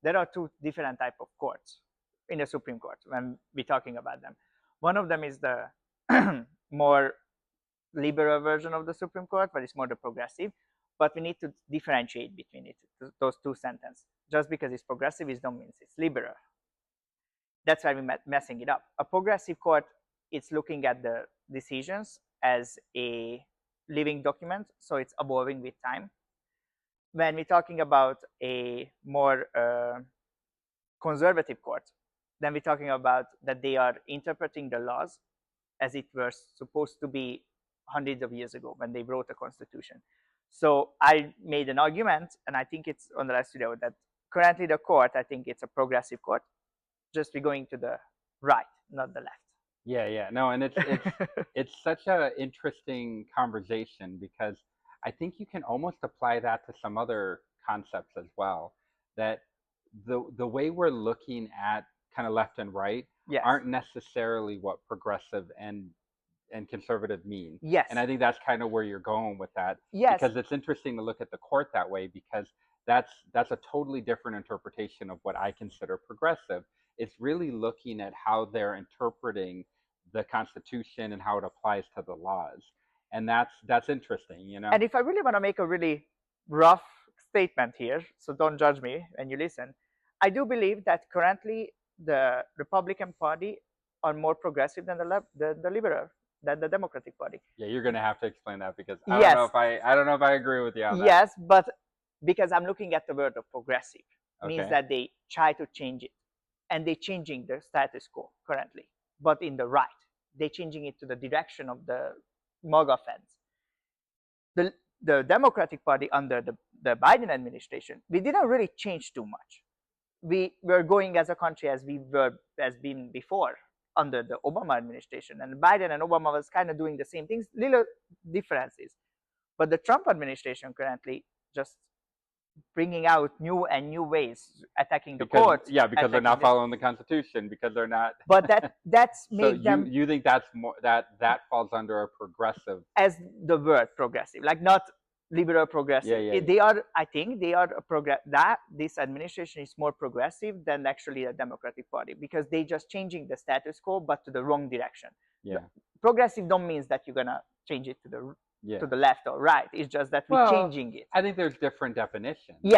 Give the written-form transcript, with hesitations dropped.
there are two different type of courts in the Supreme Court when we're talking about them. One of them is the more liberal version of the Supreme Court, but it's more the progressive. But we need to differentiate between it, those two sentences. Just because it's progressive, it don't mean it's liberal. That's why we're messing it up. A progressive court, it's looking at the decisions as a living document, so it's evolving with time. When we're talking about a more conservative court, then we're talking about that they are interpreting the laws as it were supposed to be hundreds of years ago when they wrote the Constitution. So I made an argument, and I think it's on the last video, that currently the court, I think it's a progressive court, just be going to the right, not the left. Yeah. No, and it's such an interesting conversation because I think you can almost apply that to some other concepts as well. That the way we're looking at kind of left and right Yes. aren't necessarily what progressive and conservative mean. Yes. And I think that's kind of where you're going with that. Yes. Because it's interesting to look at the court that way, because that's a totally different interpretation of what I consider progressive. It's really looking at how they're interpreting the Constitution and how it applies to the laws. And that's interesting, you know. And if I really want to make a really rough statement here, so don't judge me when you listen, I do believe that currently the Republican Party are more progressive than the liberal, than the Democratic Party. Yeah, you're gonna have to explain that because I don't know if I agree with you on that. Yes, but because I'm looking at the word of progressive, Okay. means that they try to change it, and they're changing the status quo currently, but in the right. They're changing it to the direction of the MAGA fans. The Democratic Party under the Biden administration, we didn't really change too much. We were going as a country as we has been before under the Obama administration, and Biden and Obama was kind of doing the same things, little differences. But the Trump administration currently just bringing out new ways, attacking the courts. Yeah, because they're not following the Constitution, because they're not. But that's made so them. You think that's more that falls under a progressive? As the word progressive, like not liberal progressive. Yeah. They are. I think they are that this administration is more progressive than actually the Democratic Party, because they just changing the status quo, but to the wrong direction. Yeah. Progressive don't means that you're gonna change it to the left or right. It's just that we're changing it. I think there's different definitions. Yeah.